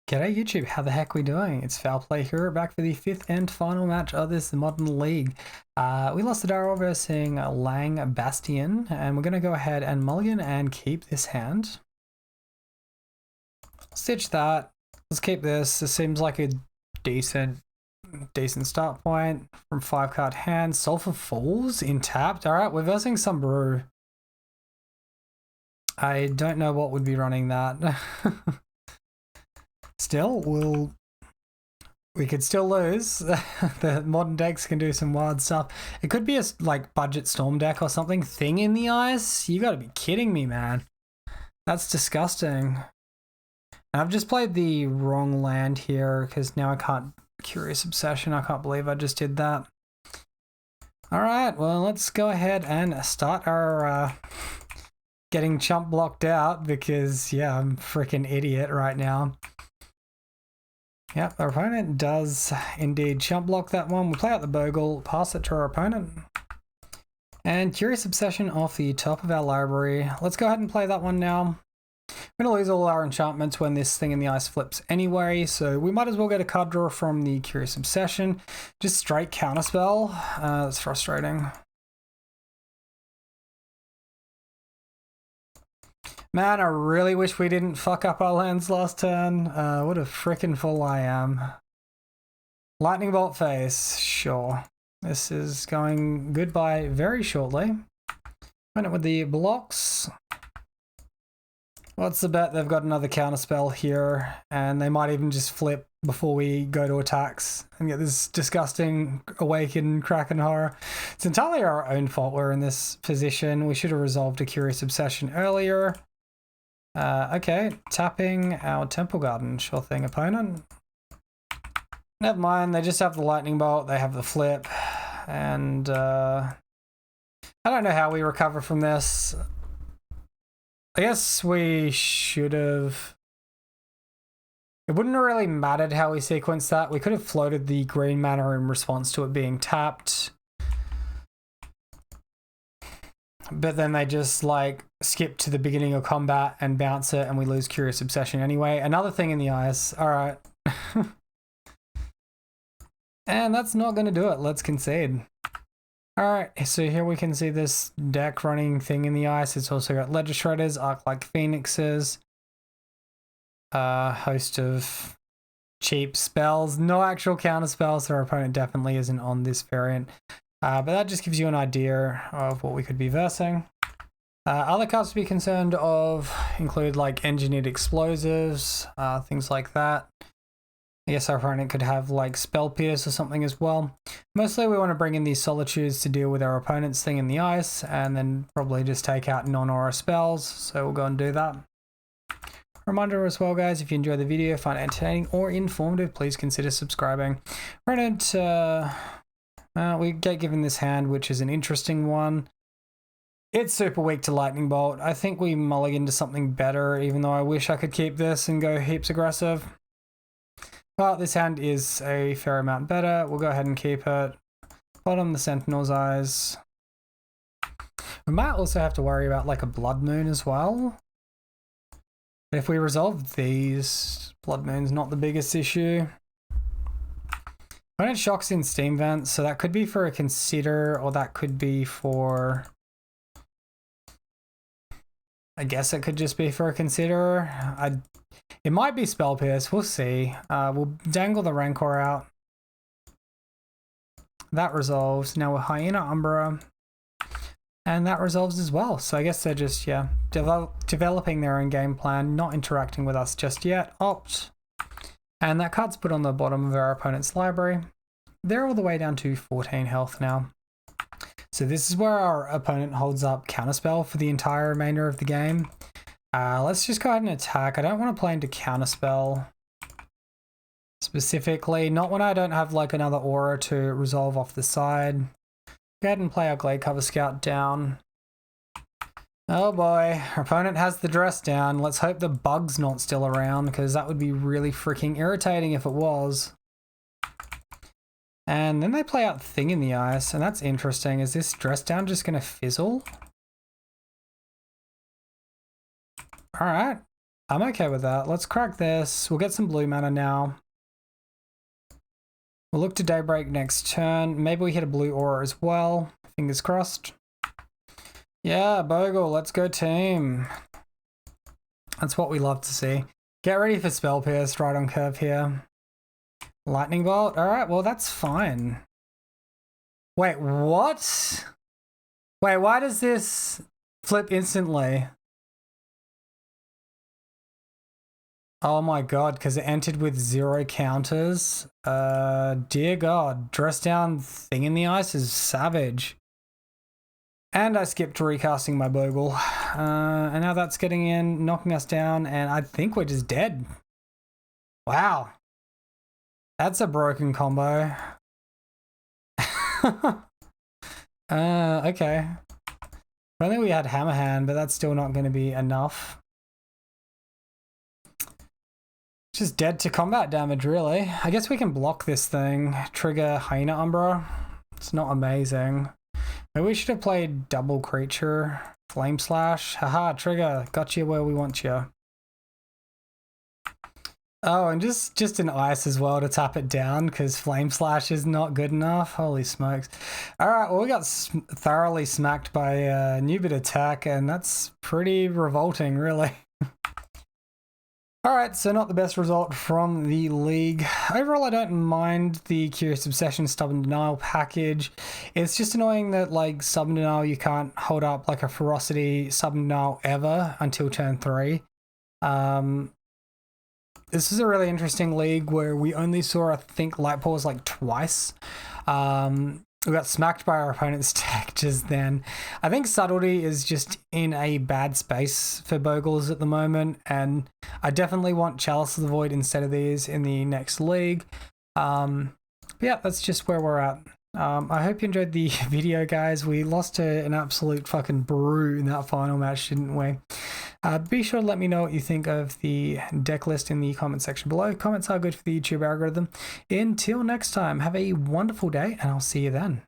G'day YouTube, how the heck we doing? It's Foul Play here, back for the fifth and final match of this Modern League. We lost the Darrow versus Lang Bastion, and we're going to go ahead and mulligan and keep this hand. Stitch that. Let's keep this. This seems like a decent start point from 5-card hand. Sulphur Falls in tapped. Alright, we're versing some brew. I don't know what would be running that. Still, we could still lose. The modern decks can do some wild stuff. It could be a like budget storm deck or something. Thing in the ice? You gotta be kidding me, man. That's disgusting. And I've just played the wrong land here because now I can't. Curious Obsession. I can't believe I just did that. Alright, well, let's go ahead and start our getting chump blocked out because, yeah, I'm a freaking idiot right now. Yep, our opponent does indeed chump block that one. We'll play out the Bogle, pass it to our opponent. And Curious Obsession off the top of our library. Let's go ahead and play that one now. We're going to lose all our enchantments when this thing in the ice flips anyway, so we might as well get a card draw from the Curious Obsession. Just straight counterspell. That's frustrating. Man, I really wish we didn't fuck up our lands last turn. What a frickin' fool I am. Lightning Bolt face, sure. This is going goodbye very shortly. Went it with the blocks. What's the bet? They've got another counterspell here, and they might even just flip before we go to attacks and get this disgusting Awakened Kraken horror. It's entirely our own fault we're in this position. We should have resolved a Curious Obsession earlier. Okay, tapping our Temple Garden, sure thing, opponent. Never mind, they just have the Lightning Bolt, they have the flip, and I don't know how we recover from this. I guess we should have... It wouldn't have really mattered how we sequenced that. We could have floated the green mana in response to it being tapped. But then they just like skip to the beginning of combat and bounce it and we lose Curious Obsession anyway. Another thing in the ice. All right. And that's not going to do it. Let's concede. All right. So here we can see this deck running thing in the ice. It's also got Ledger Shredders, Arc-like Phoenixes, a host of cheap spells, no actual counter spells. So our opponent definitely isn't on this variant. But that just gives you an idea of what we could be versing. Other cards to be concerned of include like Engineered Explosives, things like that. I guess our opponent could have like Spell Pierce or something as well. Mostly we want to bring in these Solitudes to deal with our opponent's thing in the ice and then probably just take out non-aura spells. So we'll go and do that. Reminder as well, guys, if you enjoy the video, find it entertaining or informative, please consider subscribing. Opponent... we get given this hand, which is an interesting one. It's super weak to Lightning Bolt. I think we mulligan to something better, even though I wish I could keep this and go heaps aggressive. But this hand is a fair amount better. We'll go ahead and keep it. Bottom, the Sentinel's Eyes. We might also have to worry about like a Blood Moon as well. But if we resolve these, Blood Moon's not the biggest issue. Opponent shocks in Steam Vents, so that could be for a Consider, or that could be for... I guess it could just be for a Consider. It might be Spell Pierce, we'll see. We'll dangle the Rancor out. That resolves. Now we're Hyena Umbra. And that resolves as well. So I guess they're just, yeah, developing their own game plan, not interacting with us just yet. Opt. And that card's put on the bottom of our opponent's library. They're all the way down to 14 health now. So this is where our opponent holds up Counterspell for the entire remainder of the game. Let's just go ahead and attack. I don't want to play into Counterspell specifically. Not when I don't have like another aura to resolve off the side. Go ahead and play our Glade Cover Scout down. Oh boy, our opponent has the dress down. Let's hope the bug's not still around because that would be really freaking irritating if it was. And then they play out Thing in the Ice, and that's interesting. Is this dress down just going to fizzle? Alright. I'm okay with that. Let's crack this. We'll get some blue mana now. We'll look to Daybreak next turn. Maybe we hit a blue aura as well. Fingers crossed. Yeah, Bogle, let's go team. That's what we love to see. Get ready for Spell Pierce right on curve here. Lightning Bolt. All right, well, that's fine. Wait, what? Wait, why does this flip instantly? Oh my god, because it entered with 0 counters. Dear god, Dress Down Thing in the Ice is savage. And I skipped recasting my Bogle. And now that's getting in, knocking us down, and I think we're just dead. Wow. That's a broken combo. Okay. If only we had Hammer Hand, but that's still not going to be enough. Just dead to combat damage, really. I guess we can block this thing. Trigger Hyena Umbra. It's not amazing. Maybe we should have played double creature. Flame Slash. Haha, trigger. Got you where we want you. Oh, and just an ice as well to tap it down because Flame Slash is not good enough. Holy smokes. All right, well, we got thoroughly smacked by New Bit Attack, and that's pretty revolting, really. All right, so not the best result from the league. Overall, I don't mind the Curious Obsession Stubborn Denial package. It's just annoying that, like, Stubborn Denial, you can't hold up, like, a Ferocity Stubborn Denial ever until turn 3. This is a really interesting league where we only saw, I think, Light Pause, like, twice. We got smacked by our opponent's deck just then. I think Subtlety is just in a bad space for Bogles at the moment, and I definitely want Chalice of the Void instead of these in the next league. But yeah, that's just where we're at. I hope you enjoyed the video, guys. We lost to an absolute fucking brew in that final match, didn't we? Be sure to let me know what you think of the deck list in the comment section below. Comments are good for the YouTube algorithm. Until next time, have a wonderful day, and I'll see you then.